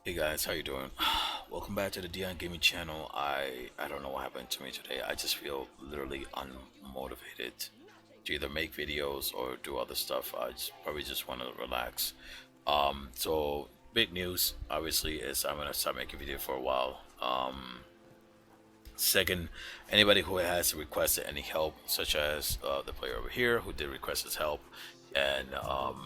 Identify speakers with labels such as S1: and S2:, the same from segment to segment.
S1: Hey guys, how you doing? Welcome back to the Dion Gaming channel. I don't know what happened to me today. I just feel literally unmotivated to either make videos or do other stuff. I just probably just want to relax. So big news obviously is I'm gonna start making video for a while. Second, anybody who has requested any help, such as the player over here who did request his help, and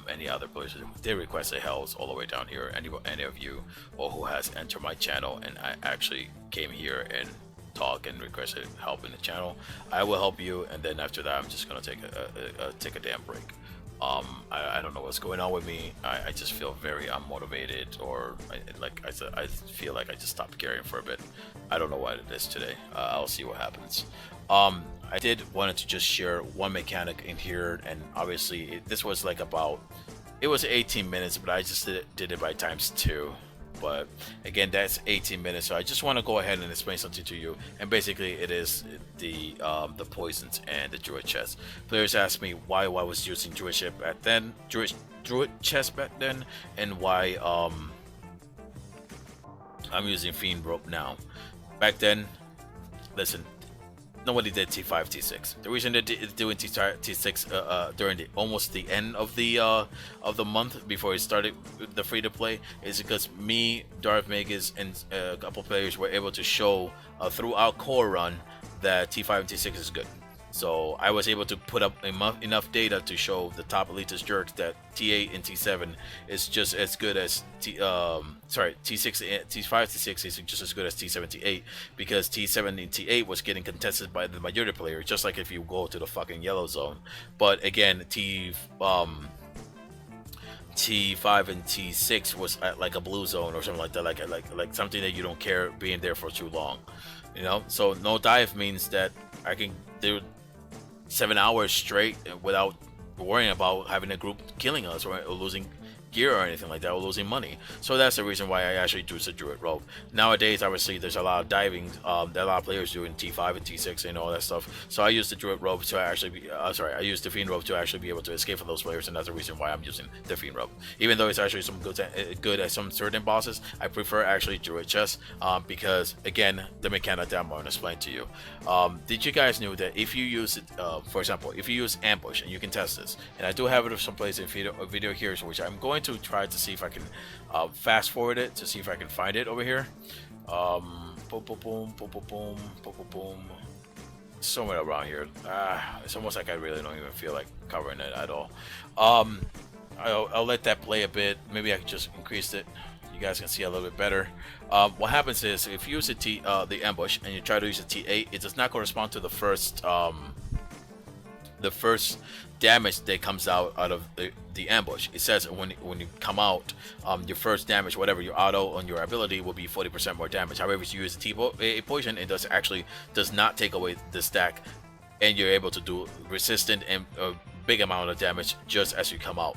S1: any other players who did request their help all the way down here, any of you, or who has entered my channel and I actually came here and talk and requested help in the channel, I will help you, and then after that, I'm just gonna take a damn break. I don't know what's going on with me. I just feel very unmotivated, or like I said, I feel like I just stopped caring for a bit. I don't know what it is today. I'll see what happens. I did wanted to just share one mechanic in here, and obviously this was like about, it was 18 minutes, but I just did it by times two. But again, that's 18 minutes, so I just want to go ahead and explain something to you. And basically it is the poisons and the druid chest. Players ask me why I was using druid chest back then, druid chest back then, and why I'm using fiend rope now. Back then, listen, nobody did T5, T6. The reason they did doing T6 during almost the end of the month before it started the free to play is because me, Darth Magus, and a couple players were able to show throughout core run that T5 and T6 is good. So I was able to put up enough data to show the top elitist jerks that T8 and T7 is just as good as T6, T5, T6 is just as good as T7, T8, because T7 and T8 was getting contested by the majority players, just like if you go to the fucking yellow zone. But again, T5 and T6 was at like a blue zone or something like that, like something that you don't care being there for too long, you know. So no dive means that I can do 7 hours straight without worrying about having a group killing us or losing gear or anything like that, or losing money. So that's the reason why I actually do the druid rope. Nowadays, obviously, there's a lot of diving that a lot of players do in T5 and T6 and all that stuff. So I use the druid rope to actually be I use the fiend rope to actually be able to escape from those players, and that's the reason why I'm using the fiend rope. Even though it's actually some good at some certain bosses, I prefer actually druid chest because again, the mechanic that I'm going to explain to you. Did you guys know that if you use it, for example, if you use ambush, and you can test this, and I do have it someplace in video here, which I'm going to try to see if I can fast forward it to see if I can find it over here. Boom, boom, boom, boom, boom, boom, boom, boom, boom. Somewhere around here. It's almost like I really don't even feel like covering it at all. I'll let that play a bit. Maybe I can just increase it. You guys can see a little bit better. What happens is if you use the ambush and you try to use a T8, it does not correspond to the first damage that comes out of the ambush. It says when you come out, your first damage, whatever your auto on your ability, will be 40% more damage. However, if you use a poison, it does not take away the stack, and you're able to do resistant and a big amount of damage just as you come out.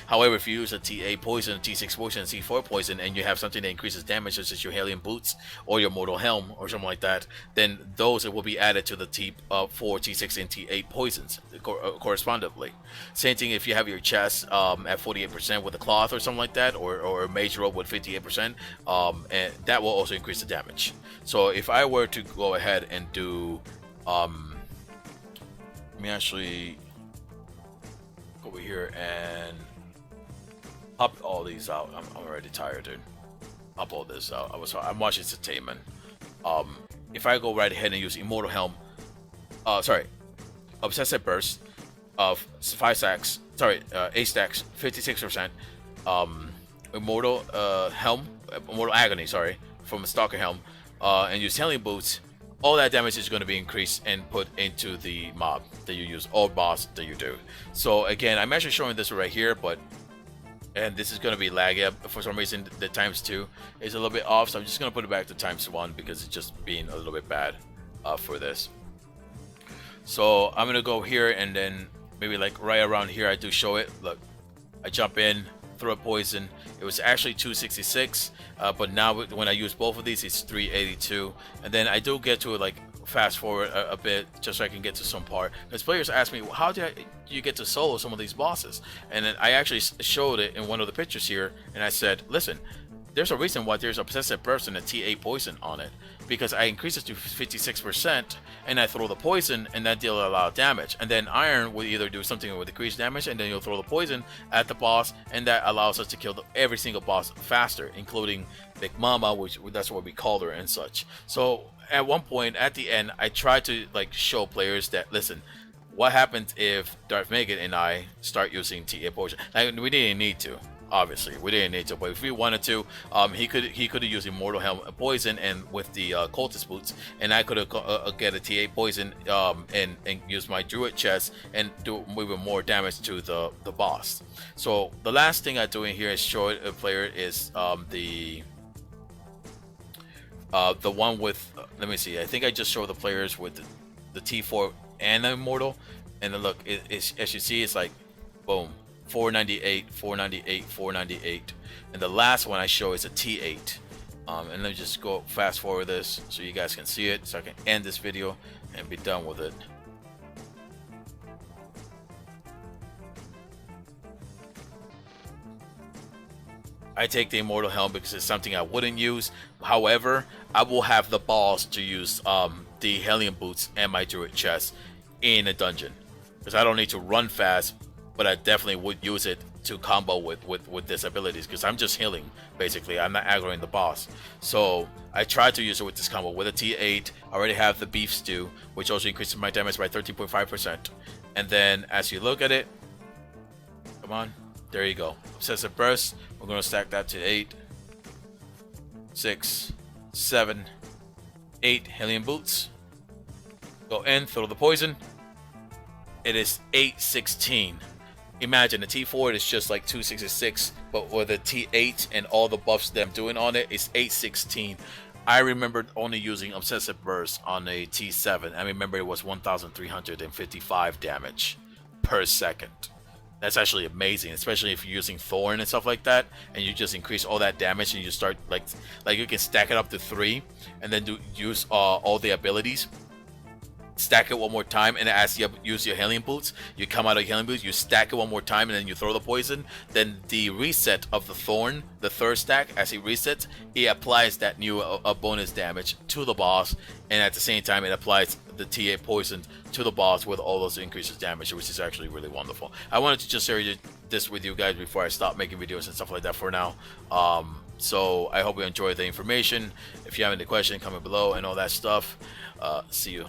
S1: However, if you use a T8 poison, T6 poison, and T4 poison, and you have something that increases damage, such as your Hellion boots or your Mortal Helm or something like that, then those will be added to the T4, T6, and T8 poisons correspondingly. Same thing if you have your chest at 48% with a cloth or something like that, or a mage robe with 58%, and that will also increase the damage. So if I were to go ahead and do, let me actually go over here and pop all these out. I'm already tired, dude. Pop all this out. I'm watching Entertainment. If I go right ahead and use Immortal Helm, Obsessive Burst of 5 stacks, 8 stacks, 56%. Immortal Helm, Immortal Agony, from Stalker Helm, and use Hellion Boots. All that damage is going to be increased and put into the mob that you use, or boss that you do. So again, I'm actually showing this right here, and this is going to be laggy. For some reason, the ×2 is a little bit off, so I'm just going to put it back to ×1 because it's just being a little bit bad for this. So I'm going to go here, and then maybe like right around here, I do show it. Look, I jump in, throw a poison. It was actually 266, but now when I use both of these, it's 382, and then I do get to like fast forward a bit just so I can get to some part. Because players ask me, how do you get to solo some of these bosses? And then I actually showed it in one of the pictures here, and I said, listen, there's a reason why there's Obsessive Burst and a TA Poison on it. Because I increase it to 56%, and I throw the poison, and that deals a lot of damage. And then Iron will either do something with decreased damage, and then you'll throw the poison at the boss, and that allows us to kill every single boss faster, including Big Mama, which that's what we called her and such. So at one point at the end, I tried to like show players that, listen, what happens if Darth Megan and I start using TA Poison? Like, we didn't need to. Obviously, we didn't need to, but if we wanted to, he could have used Immortal Helm Poison and with the Cultist Boots, and I could have get a TA Poison and use my Druid chest and do even more damage to the boss. So the last thing I'm doing here is show a player is the one with let me see. I think I just showed the players with the T4 and the Immortal, and then look, as you see, it's like boom. 498, 498, 498, and the last one I show is a T8. And let me just go fast forward this so you guys can see it, so I can end this video and be done with it. I take the Immortal Helm because it's something I wouldn't use. However, I will have the balls to use the Hellion Boots and my Druid chest in a dungeon, because I don't need to run fast, but I definitely would use it to combo with this abilities, because I'm just healing basically. I'm not aggroing the boss. So I tried to use it with this combo with a T8. I already have the Beef Stew, which also increases my damage by 13.5%. And then as you look at it, come on, there you go. Obsessive Burst. We're going to stack that to 8, 6, 7, 8 Hellion Boots. Go in, throw the poison. It is 816. Imagine the T4 is just like 266, but with the T8 and all the buffs that I'm doing on it, it's 816. I remember only using Obsessive Burst on a T7. I remember it was 1,355 damage per second. That's actually amazing, especially if you're using Thorn and stuff like that, and you just increase all that damage and you start like you can stack it up to 3, and then use all the abilities. Stack it one more time, and as you use your Hellion Boots, you come out of Hellion Boots, you stack it one more time, and then you throw the poison. Then the reset of the Thorn, the third stack, as he resets, he applies that new bonus damage to the boss, and at the same time it applies the TA poison to the boss with all those increases damage, which is actually really wonderful. I wanted to just share this with you guys before I stop making videos and stuff like that for now. So I hope you enjoyed the information. If you have any questions, comment below and all that stuff. See you.